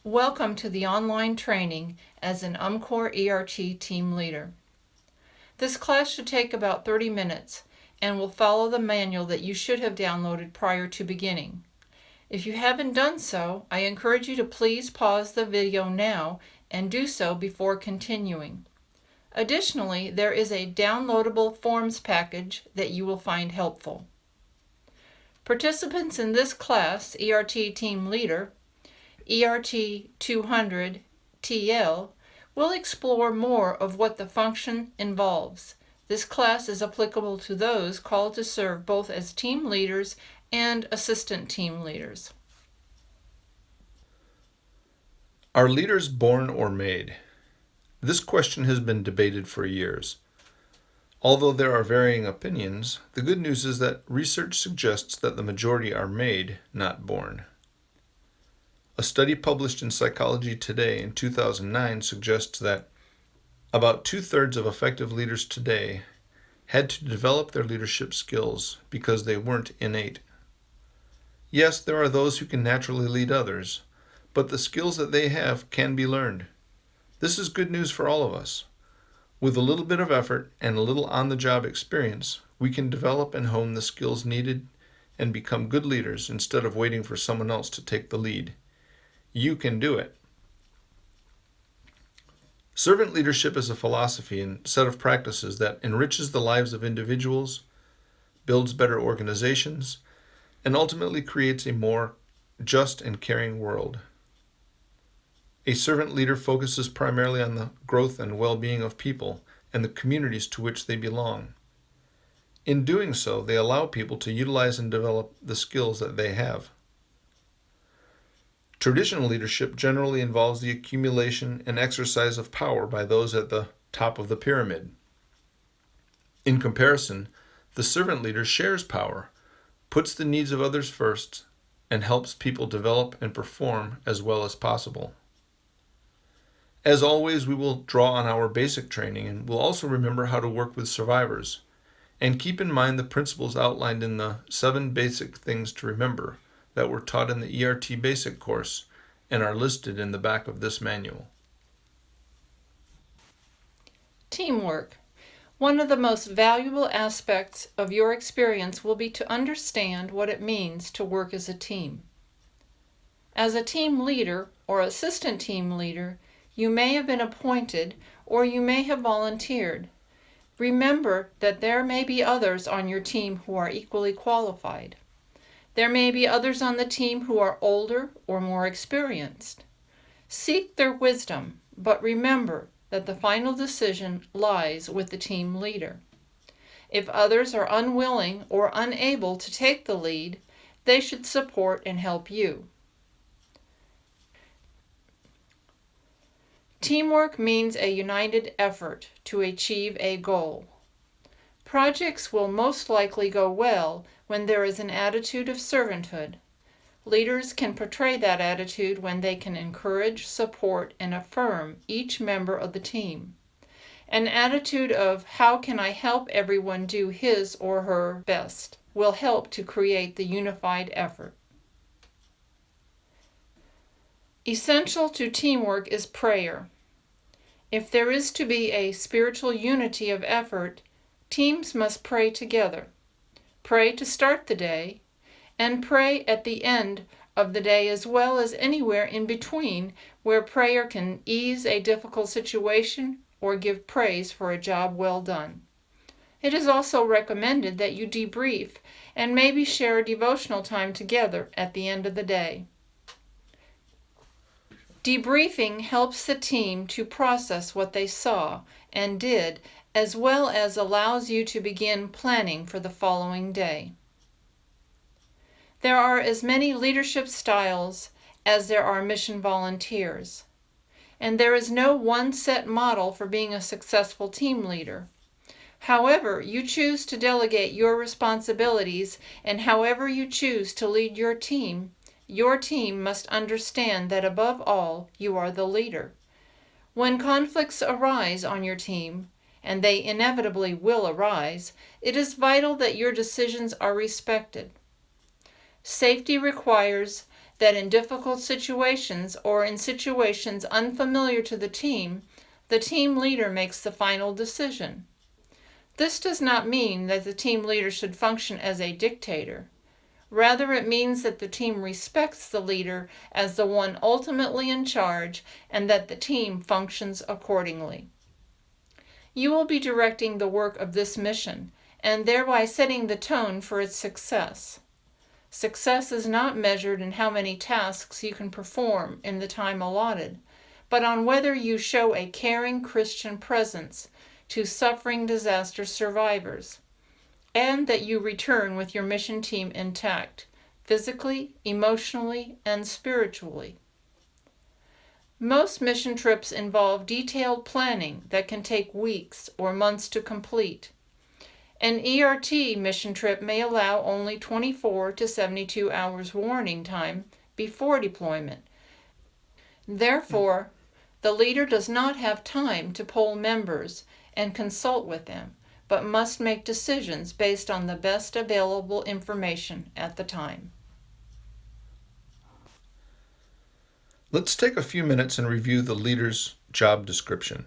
Welcome to the online training as an UMCOR ERT team leader. This class should take about 30 minutes and will follow the manual that you should have downloaded prior to beginning. If you haven't done so, I encourage you to please pause the video now and do so before continuing. Additionally, there is a downloadable forms package that you will find helpful. Participants in this class, ERT Team Leader, ERT 200 TL, will explore more of what the function involves. This class is applicable to those called to serve both as team leaders and assistant team leaders. Are leaders born or made? This question has been debated for years. Although there are varying opinions, the good news is that research suggests that the majority are made, not born. A study published in Psychology Today in 2009 suggests that about 2/3 of effective leaders today had to develop their leadership skills because they weren't innate. Yes, there are those who can naturally lead others, but the skills that they have can be learned. This is good news for all of us. With a little bit of effort and a little on-the-job experience, we can develop and hone the skills needed and become good leaders instead of waiting for someone else to take the lead. You can do it. Servant leadership is a philosophy and set of practices that enriches the lives of individuals, builds better organizations, and ultimately creates a more just and caring world. A servant leader focuses primarily on the growth and well-being of people and the communities to which they belong. In doing so, they allow people to utilize and develop the skills that they have. Traditional leadership generally involves the accumulation and exercise of power by those at the top of the pyramid. In comparison, the servant leader shares power, puts the needs of others first, and helps people develop and perform as well as possible. As always, we will draw on our basic training and we'll also remember how to work with survivors and keep in mind the principles outlined in the 7 basic things to remember that were taught in the ERT basic course and are listed in the back of this manual. Teamwork. One of the most valuable aspects of your experience will be to understand what it means to work as a team. As a team leader or assistant team leader, you may have been appointed or you may have volunteered. Remember that there may be others on your team who are equally qualified. There may be others on the team who are older or more experienced. Seek their wisdom, but remember that the final decision lies with the team leader. If others are unwilling or unable to take the lead, they should support and help you. Teamwork means a united effort to achieve a goal. Projects will most likely go well when there is an attitude of servanthood. Leaders can portray that attitude when they can encourage, support, and affirm each member of the team. An attitude of how can I help everyone do his or her best will help to create the unified effort. Essential to teamwork is prayer. If there is to be a spiritual unity of effort, teams must pray together. Pray to start the day, and pray at the end of the day as well as anywhere in between where prayer can ease a difficult situation or give praise for a job well done. It is also recommended that you debrief and maybe share a devotional time together at the end of the day. Debriefing helps the team to process what they saw and did, as well as allows you to begin planning for the following day. There are as many leadership styles as there are mission volunteers, and there is no one set model for being a successful team leader. However you choose to delegate your responsibilities and however you choose to lead your team must understand that above all, you are the leader. When conflicts arise on your team, and they inevitably will arise, it is vital that your decisions are respected. Safety requires that in difficult situations or in situations unfamiliar to the team leader makes the final decision. This does not mean that the team leader should function as a dictator. Rather, it means that the team respects the leader as the one ultimately in charge and that the team functions accordingly. You will be directing the work of this mission and thereby setting the tone for its success. Success is not measured in how many tasks you can perform in the time allotted, but on whether you show a caring Christian presence to suffering disaster survivors, and that you return with your mission team intact, physically, emotionally, and spiritually. Most mission trips involve detailed planning that can take weeks or months to complete. An ERT mission trip may allow only 24 to 72 hours warning time before deployment. Therefore, the leader does not have time to poll members and consult with them, but must make decisions based on the best available information at the time. Let's take a few minutes and review the leader's job description.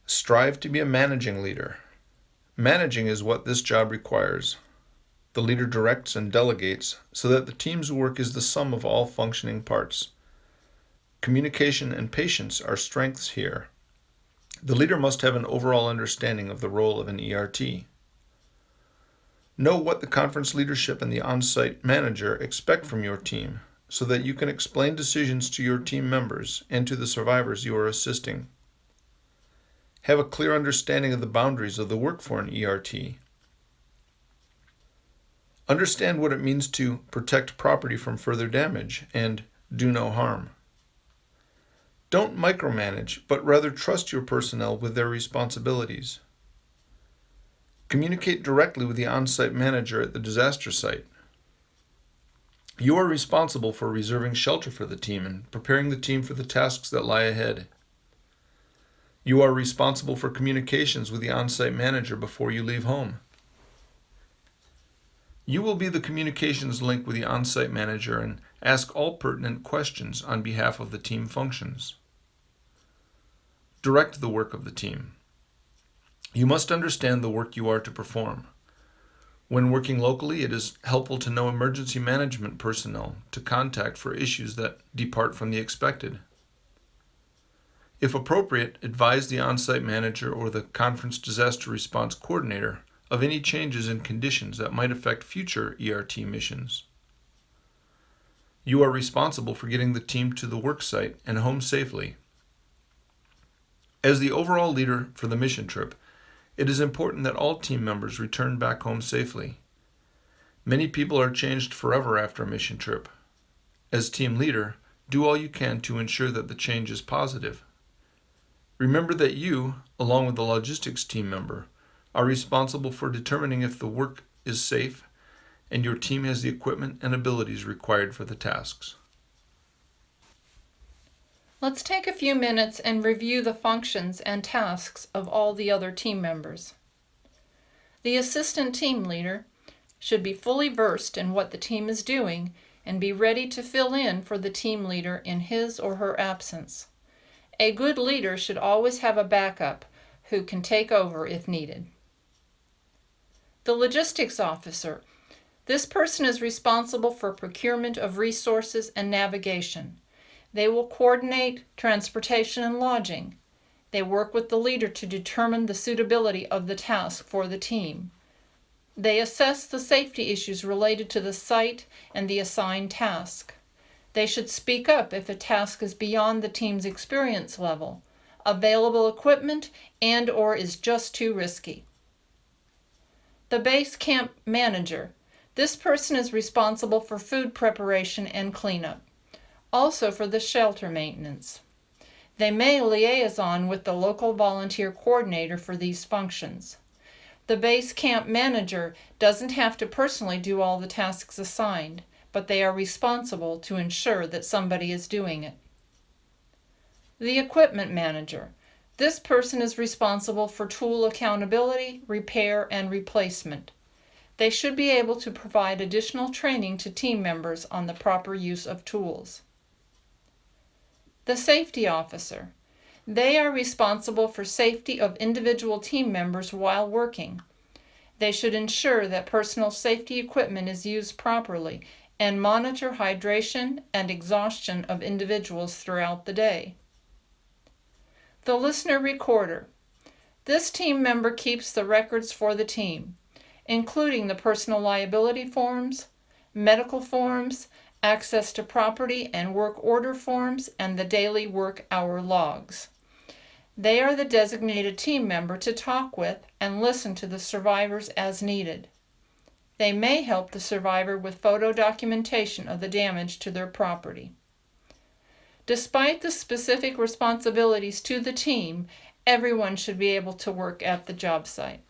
Strive to be a managing leader. Managing is what this job requires. The leader directs and delegates so that the team's work is the sum of all functioning parts. Communication and patience are strengths here. The leader must have an overall understanding of the role of an ERT. Know what the conference leadership and the on-site manager expect from your team so that you can explain decisions to your team members and to the survivors you are assisting. Have a clear understanding of the boundaries of the work for an ERT. Understand what it means to protect property from further damage and do no harm. Don't micromanage, but rather trust your personnel with their responsibilities. Communicate directly with the on-site manager at the disaster site. You are responsible for reserving shelter for the team and preparing the team for the tasks that lie ahead. You are responsible for communications with the on-site manager before you leave home. You will be the communications link with the on-site manager and ask all pertinent questions on behalf of the team functions. Direct the work of the team. You must understand the work you are to perform. When working locally, it is helpful to know emergency management personnel to contact for issues that depart from the expected. If appropriate, advise the on-site manager or the conference disaster response coordinator of any changes in conditions that might affect future ERT missions. You are responsible for getting the team to the work site and home safely. As the overall leader for the mission trip, it is important that all team members return back home safely. Many people are changed forever after a mission trip. As team leader, do all you can to ensure that the change is positive. Remember that you, along with the logistics team member, are responsible for determining if the work is safe and your team has the equipment and abilities required for the tasks. Let's take a few minutes and review the functions and tasks of all the other team members. The assistant team leader should be fully versed in what the team is doing and be ready to fill in for the team leader in his or her absence. A good leader should always have a backup who can take over if needed. The logistics officer. This person is responsible for procurement of resources and navigation. They will coordinate transportation and lodging. They work with the leader to determine the suitability of the task for the team. They assess the safety issues related to the site and the assigned task. They should speak up if a task is beyond the team's experience level, available equipment, and/or is just too risky. The base camp manager. This person is responsible for food preparation and cleanup, also for the shelter maintenance. They may liaison with the local volunteer coordinator for these functions. The base camp manager doesn't have to personally do all the tasks assigned, but they are responsible to ensure that somebody is doing it. The equipment manager. This person is responsible for tool accountability, repair, and replacement. They should be able to provide additional training to team members on the proper use of tools. The safety officer. They are responsible for safety of individual team members while working. They should ensure that personal safety equipment is used properly and monitor hydration and exhaustion of individuals throughout the day. The listener recorder. This team member keeps the records for the team, including the personal liability forms, medical forms, access to property and work order forms, and the daily work hour logs. They are the designated team member to talk with and listen to the survivors as needed. They may help the survivor with photo documentation of the damage to their property. Despite the specific responsibilities to the team, everyone should be able to work at the job site.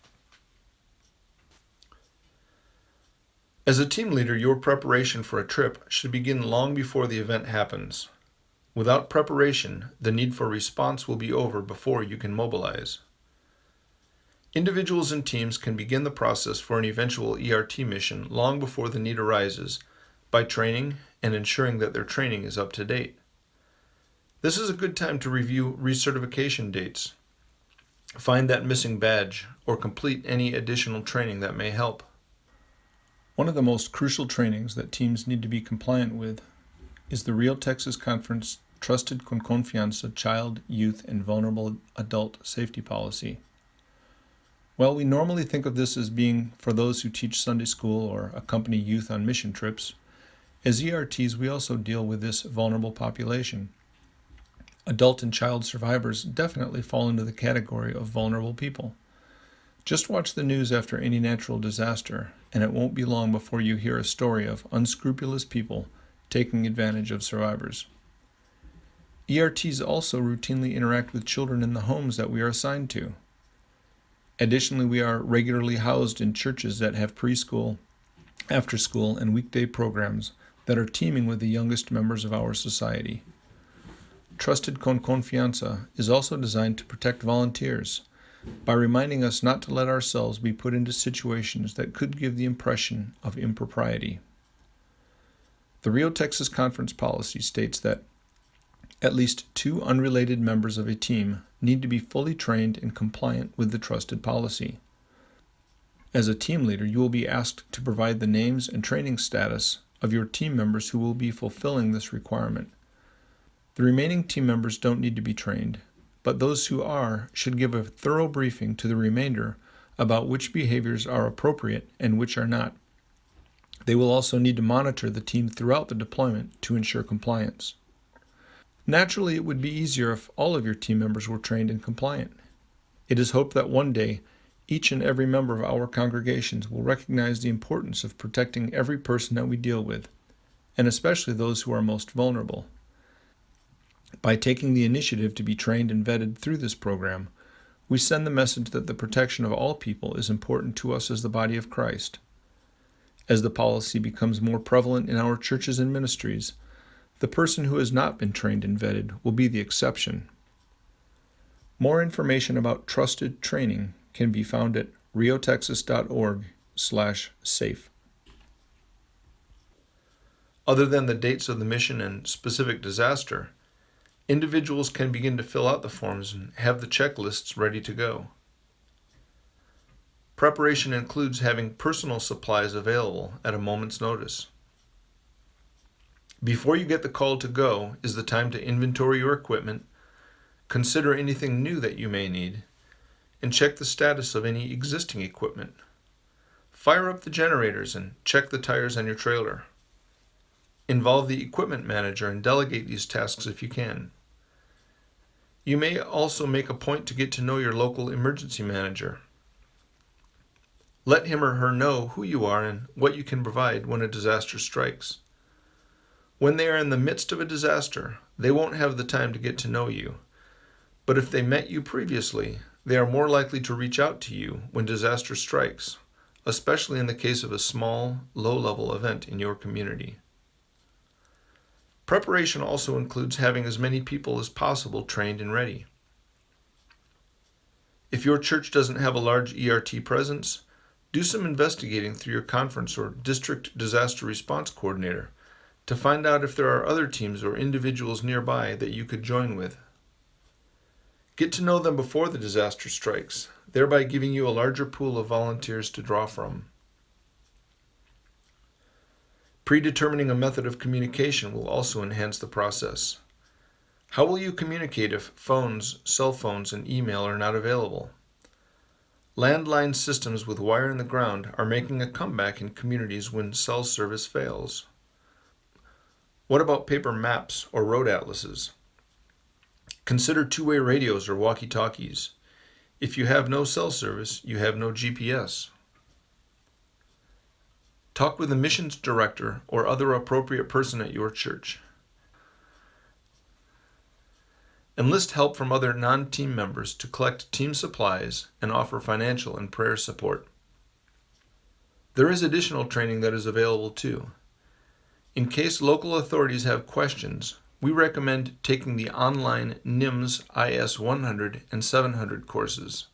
As a team leader, your preparation for a trip should begin long before the event happens. Without preparation, the need for response will be over before you can mobilize. Individuals and teams can begin the process for an eventual ERT mission long before the need arises by training and ensuring that their training is up to date. This is a good time to review recertification dates, find that missing badge, or complete any additional training that may help. One of the most crucial trainings that teams need to be compliant with is the Rio Texas Conference Trusted con Confianza Child, Youth, and Vulnerable Adult Safety Policy. While we normally think of this as being for those who teach Sunday school or accompany youth on mission trips, as ERTs we also deal with this vulnerable population. Adult and child survivors definitely fall into the category of vulnerable people. Just watch the news after any natural disaster, and it won't be long before you hear a story of unscrupulous people taking advantage of survivors. ERTs also routinely interact with children in the homes that we are assigned to. Additionally, we are regularly housed in churches that have preschool, after-school, and weekday programs that are teeming with the youngest members of our society. Trusted con Confianza is also designed to protect volunteers by reminding us not to let ourselves be put into situations that could give the impression of impropriety. The Rio Texas Conference policy states that at least 2 unrelated members of a team need to be fully trained and compliant with the trusted policy. As a team leader, you will be asked to provide the names and training status of your team members who will be fulfilling this requirement. The remaining team members don't need to be trained, but those who are should give a thorough briefing to the remainder about which behaviors are appropriate and which are not. They will also need to monitor the team throughout the deployment to ensure compliance. Naturally, it would be easier if all of your team members were trained and compliant. It is hoped that one day, each and every member of our congregations will recognize the importance of protecting every person that we deal with, and especially those who are most vulnerable. By taking the initiative to be trained and vetted through this program, we send the message that the protection of all people is important to us as the body of Christ. As the policy becomes more prevalent in our churches and ministries, the person who has not been trained and vetted will be the exception. More information about trusted training can be found at riotexas.org/safe. Other than the dates of the mission and specific disaster, individuals can begin to fill out the forms and have the checklists ready to go. Preparation includes having personal supplies available at a moment's notice. Before you get the call to go is the time to inventory your equipment, consider anything new that you may need, and check the status of any existing equipment. Fire up the generators and check the tires on your trailer. Involve the equipment manager and delegate these tasks if you can. You may also make a point to get to know your local emergency manager. Let him or her know who you are and what you can provide when a disaster strikes. When they are in the midst of a disaster, they won't have the time to get to know you. But if they met you previously, they are more likely to reach out to you when disaster strikes, especially in the case of a small, low-level event in your community. Preparation also includes having as many people as possible trained and ready. If your church doesn't have a large ERT presence, Do some investigating through your conference or district disaster response coordinator to find out if there are other teams or individuals nearby that you could join with. Get to know them before the disaster strikes, thereby giving you a larger pool of volunteers to draw from. Predetermining a method of communication will also enhance the process. How will you communicate if phones, cell phones, and email are not available? Landline systems with wire in the ground are making a comeback in communities when cell service fails. What about paper maps or road atlases? Consider two-way radios or walkie-talkies. If you have no cell service, you have no GPS. Talk with the missions director or other appropriate person at your church. Enlist help from other non-team members to collect team supplies and offer financial and prayer support. There is additional training that is available too. In case local authorities have questions, we recommend taking the online NIMS IS 100 and 700 courses.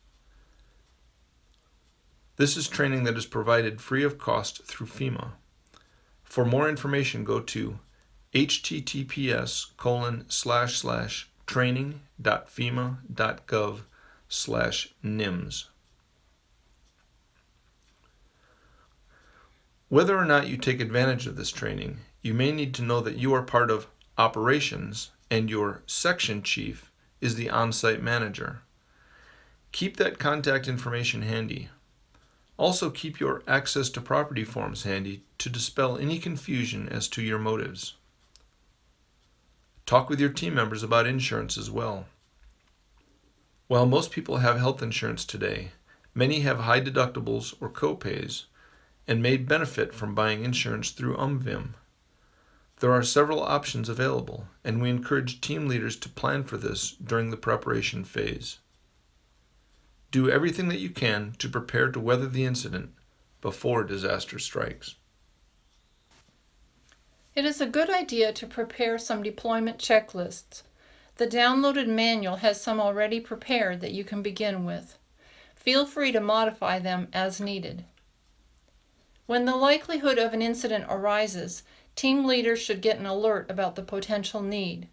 This is training that is provided free of cost through FEMA. For more information, go to https://training.fema.gov/NIMS. Whether or not you take advantage of this training, you may need to know that you are part of operations and your section chief is the on-site manager. Keep that contact information handy. Also keep your access to property forms handy to dispel any confusion as to your motives. Talk with your team members about insurance as well. While most people have health insurance today, many have high deductibles or co-pays and may benefit from buying insurance through UMVIM. There are several options available, and we encourage team leaders to plan for this during the preparation phase. Do everything that you can to prepare to weather the incident before disaster strikes. It is a good idea to prepare some deployment checklists. The downloaded manual has some already prepared that you can begin with. Feel free to modify them as needed. When the likelihood of an incident arises, team leaders should get an alert about the potential need.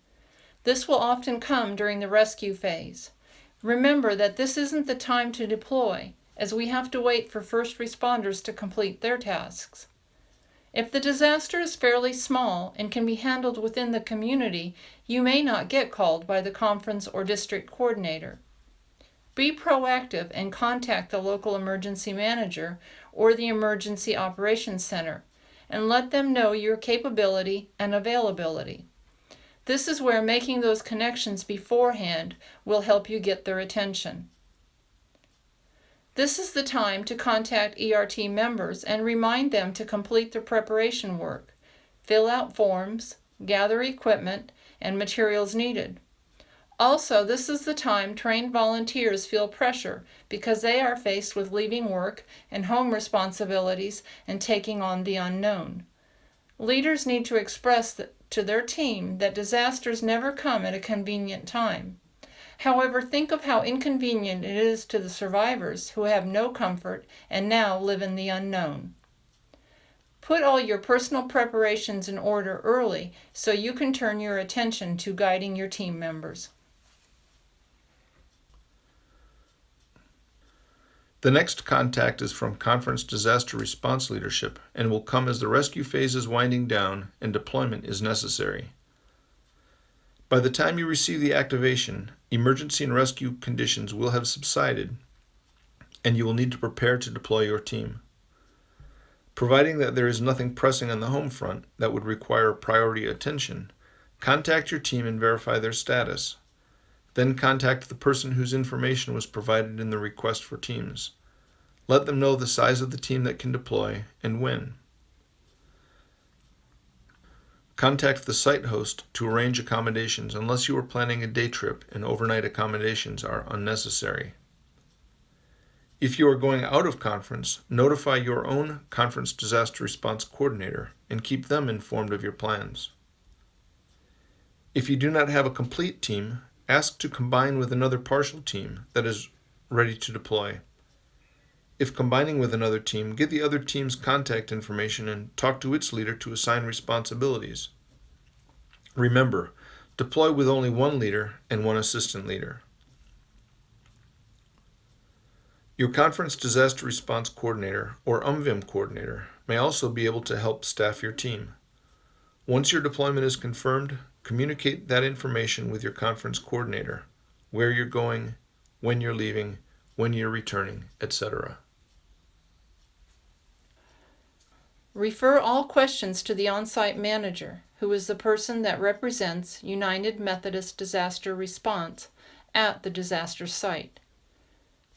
This will often come during the rescue phase. Remember that this isn't the time to deploy, as we have to wait for first responders to complete their tasks. If the disaster is fairly small and can be handled within the community, you may not get called by the conference or district coordinator. Be proactive and contact the local emergency manager or the Emergency Operations Center and let them know your capability and availability. This is where making those connections beforehand will help you get their attention. This is the time to contact ERT members and remind them to complete their preparation work, fill out forms, gather equipment, and materials needed. Also, this is the time trained volunteers feel pressure because they are faced with leaving work and home responsibilities and taking on the unknown. Leaders need to express to their team that disasters never come at a convenient time. However, think of how inconvenient it is to the survivors who have no comfort and now live in the unknown. Put all your personal preparations in order early so you can turn your attention to guiding your team members. The next contact is from Conference Disaster Response Leadership and will come as the rescue phase is winding down and deployment is necessary. By the time you receive the activation, emergency and rescue conditions will have subsided and you will need to prepare to deploy your team. Providing that there is nothing pressing on the home front that would require priority attention, contact your team and verify their status. Then contact the person whose information was provided in the request for teams. Let them know the size of the team that can deploy and when. Contact the site host to arrange accommodations unless you are planning a day trip and overnight accommodations are unnecessary. If you are going out of conference, notify your own conference disaster response coordinator and keep them informed of your plans. If you do not have a complete team, ask to combine with another partial team that is ready to deploy. If combining with another team, get the other team's contact information and talk to its leader to assign responsibilities. Remember, deploy with only one leader and one assistant leader. Your Conference Disaster Response Coordinator, or UMVIM coordinator, may also be able to help staff your team. Once your deployment is confirmed, communicate that information with your conference coordinator, where you're going, when you're leaving, when you're returning, etc. Refer all questions to the on-site manager, who is the person that represents United Methodist Disaster Response at the disaster site.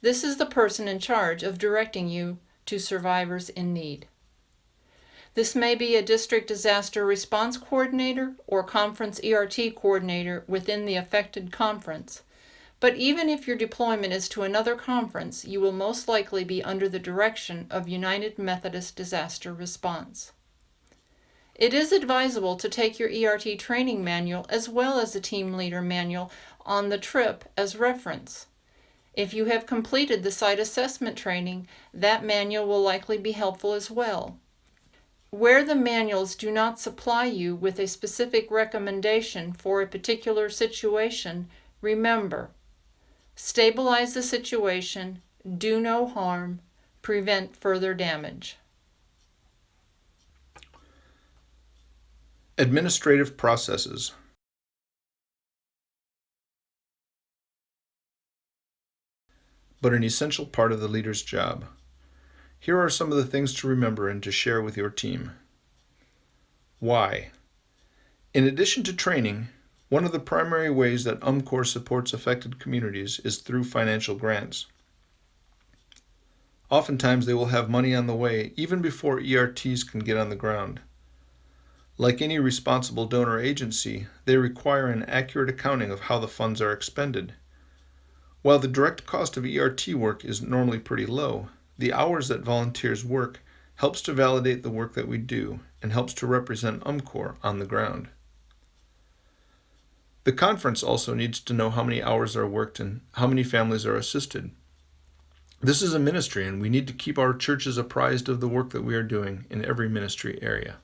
This is the person in charge of directing you to survivors in need. This may be a district disaster response coordinator or conference ERT coordinator within the affected conference. But even if your deployment is to another conference, you will most likely be under the direction of United Methodist Disaster Response. It is advisable to take your ERT training manual as well as the team leader manual on the trip as reference. If you have completed the site assessment training, that manual will likely be helpful as well. Where the manuals do not supply you with a specific recommendation for a particular situation, remember, stabilize the situation, do no harm, prevent further damage. Administrative processes. But an essential part of the leader's job. Here are some of the things to remember and to share with your team. Why? In addition to training, one of the primary ways that UMCOR supports affected communities is through financial grants. Oftentimes they will have money on the way even before ERTs can get on the ground. Like any responsible donor agency, they require an accurate accounting of how the funds are expended. While the direct cost of ERT work is normally pretty low, the hours that volunteers work helps to validate the work that we do and helps to represent UMCOR on the ground. The conference also needs to know how many hours are worked and how many families are assisted. This is a ministry, and we need to keep our churches apprised of the work that we are doing in every ministry area.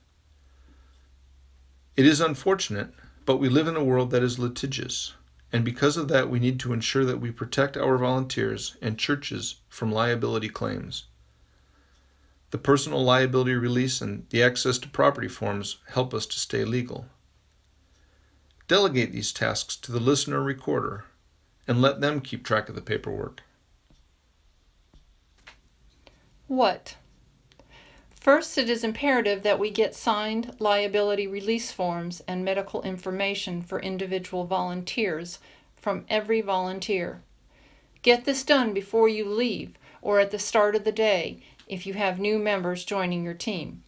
It is unfortunate, but we live in a world that is litigious, and because of that, we need to ensure that we protect our volunteers and churches from liability claims. The personal liability release and the access to property forms help us to stay legal. Delegate these tasks to the listener recorder and let them keep track of the paperwork. What? First, it is imperative that we get signed liability release forms and medical information for individual volunteers from every volunteer. Get this done before you leave or at the start of the day if you have new members joining your team.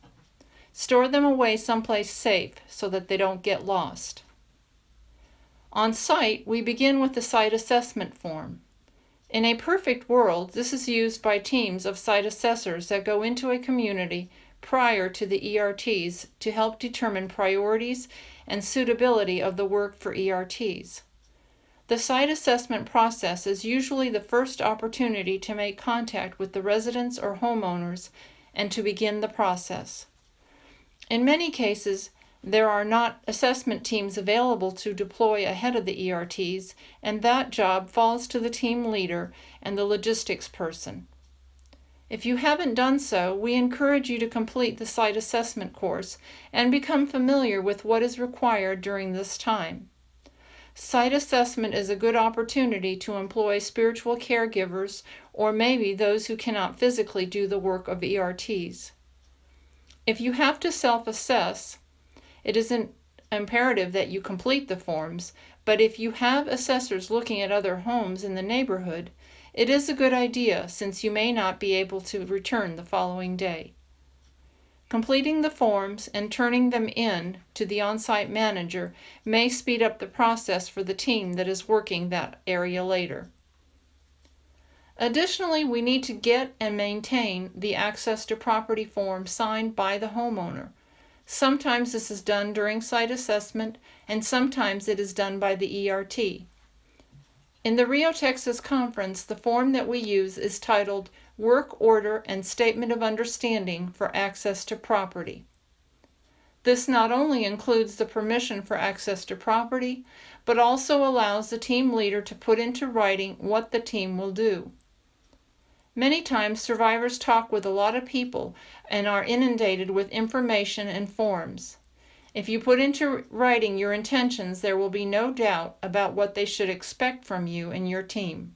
Store them away someplace safe so that they don't get lost. On site, we begin with the site assessment form. In a perfect world, this is used by teams of site assessors that go into a community prior to the ERTs to help determine priorities and suitability of the work for ERTs. The site assessment process is usually the first opportunity to make contact with the residents or homeowners and to begin the process. In many cases, there are not assessment teams available to deploy ahead of the ERTs, and that job falls to the team leader and the logistics person. If you haven't done so, we encourage you to complete the site assessment course and become familiar with what is required during this time. Site assessment is a good opportunity to employ spiritual caregivers or maybe those who cannot physically do the work of ERTs. If you have to self-assess, it isn't imperative that you complete the forms, but if you have assessors looking at other homes in the neighborhood, it is a good idea since you may not be able to return the following day. Completing the forms and turning them in to the on-site manager may speed up the process for the team that is working that area later. Additionally, we need to get and maintain the access to property form signed by the homeowner. Sometimes this is done during site assessment, and sometimes it is done by the ERT. In the Rio, Texas conference, the form that we use is titled work order, and statement of understanding for access to property. This not only includes the permission for access to property, but also allows the team leader to put into writing what the team will do. Many times survivors talk with a lot of people and are inundated with information and forms. If you put into writing your intentions, there will be no doubt about what they should expect from you and your team.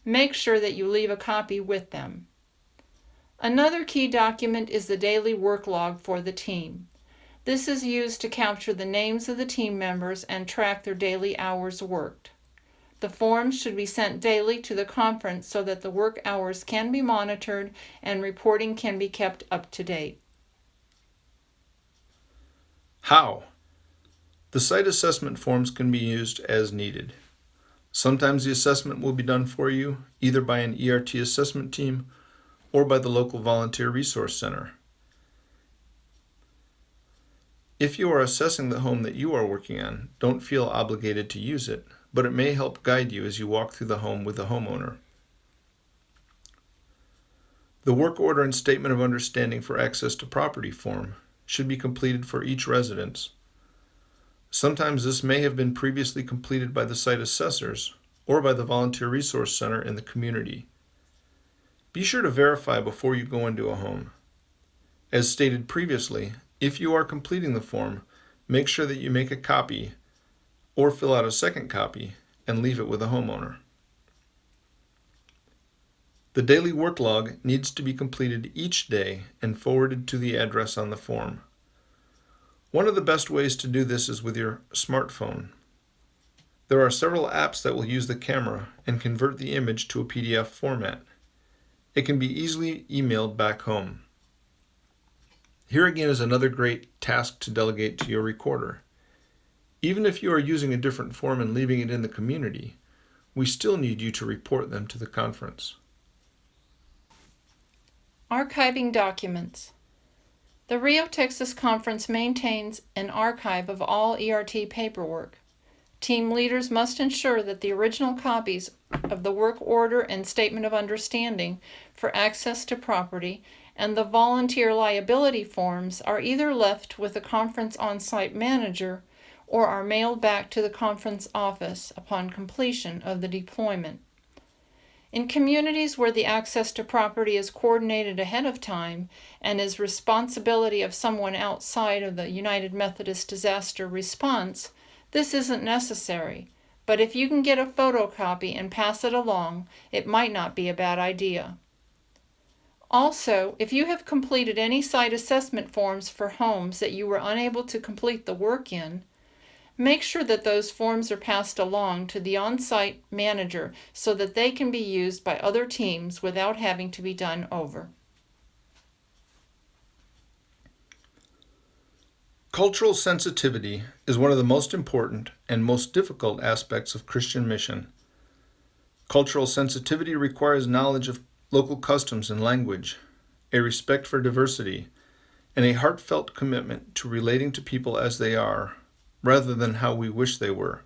Make sure that you leave a copy with them. Another key document is the daily work log for the team. This is used to capture the names of the team members and track their daily hours worked. The forms should be sent daily to the conference so that the work hours can be monitored and reporting can be kept up to date. How? The site assessment forms can be used as needed. Sometimes the assessment will be done for you, either by an ERT assessment team or by the local volunteer resource center. If you are assessing the home that you are working on, don't feel obligated to use it, but it may help guide you as you walk through the home with the homeowner. The work order and statement of understanding for access to property form should be completed for each residence. Sometimes this may have been previously completed by the site assessors or by the volunteer resource center in the community. Be sure to verify before you go into a home. As stated previously, if you are completing the form, make sure that you make a copy or fill out a second copy and leave it with the homeowner. The daily work log needs to be completed each day and forwarded to the address on the form. One of the best ways to do this is with your smartphone. There are several apps that will use the camera and convert the image to a PDF format. It can be easily emailed back home. Here again is another great task to delegate to your recorder. Even if you are using a different form and leaving it in the community, we still need you to report them to the conference. Archiving documents. The Rio, Texas Conference maintains an archive of all ERT paperwork. Team leaders must ensure that the original copies of the work order and statement of understanding for access to property and the volunteer liability forms are either left with the conference on-site manager or are mailed back to the conference office upon completion of the deployment. In communities where the access to property is coordinated ahead of time and is responsibility of someone outside of the United Methodist Disaster Response, this isn't necessary, but if you can get a photocopy and pass it along, it might not be a bad idea. Also, if you have completed any site assessment forms for homes that you were unable to complete the work in, make sure that those forms are passed along to the on-site manager so that they can be used by other teams without having to be done over. Cultural sensitivity is one of the most important and most difficult aspects of Christian mission. Cultural sensitivity requires knowledge of local customs and language, a respect for diversity, and a heartfelt commitment to relating to people as they are, rather than how we wish they were.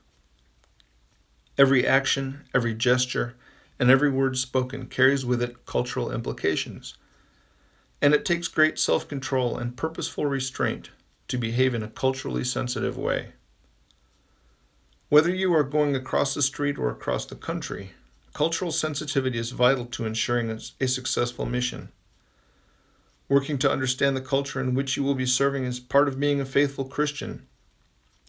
Every action, every gesture, and every word spoken carries with it cultural implications, and it takes great self-control and purposeful restraint to behave in a culturally sensitive way. Whether you are going across the street or across the country, cultural sensitivity is vital to ensuring a successful mission. Working to understand the culture in which you will be serving is part of being a faithful Christian,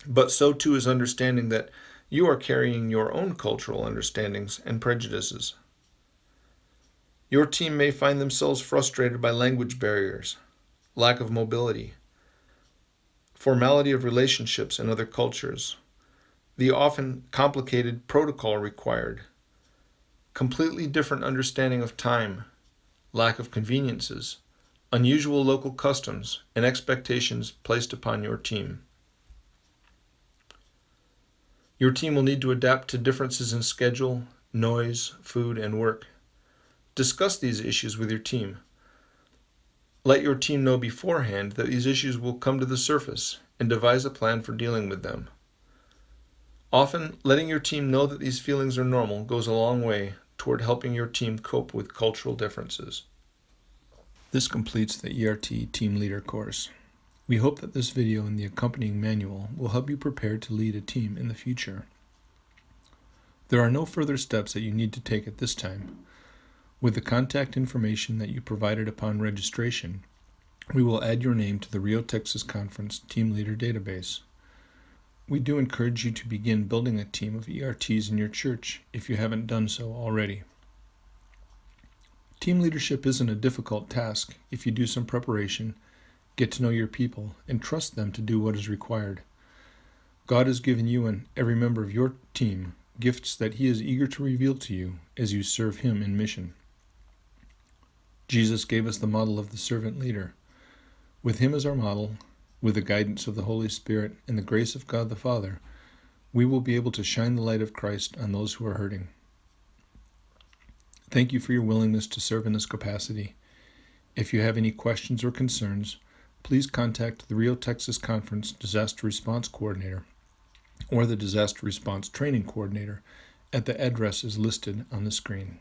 but so too is understanding that you are carrying your own cultural understandings and prejudices. Your team may find themselves frustrated by language barriers, lack of mobility, formality of relationships in other cultures, the often complicated protocol required, completely different understanding of time, lack of conveniences, unusual local customs, and expectations placed upon your team. Your team will need to adapt to differences in schedule, noise, food, and work. Discuss these issues with your team. Let your team know beforehand that these issues will come to the surface and devise a plan for dealing with them. Often, letting your team know that these feelings are normal goes a long way toward helping your team cope with cultural differences. This completes the ERT Team Leader course. We hope that this video and the accompanying manual will help you prepare to lead a team in the future. There are no further steps that you need to take at this time. With the contact information that you provided upon registration, we will add your name to the Rio Texas Conference Team Leader database. We do encourage you to begin building a team of ERTs in your church if you haven't done so already. Team leadership isn't a difficult task if you do some preparation, get to know your people, and trust them to do what is required. God has given you and every member of your team gifts that He is eager to reveal to you as you serve Him in mission. Jesus gave us the model of the servant leader. With Him as our model, with the guidance of the Holy Spirit and the grace of God the Father, we will be able to shine the light of Christ on those who are hurting. Thank you for your willingness to serve in this capacity. If you have any questions or concerns, please contact the Rio Texas Conference Disaster Response Coordinator or the Disaster Response Training Coordinator at the addresses listed on the screen.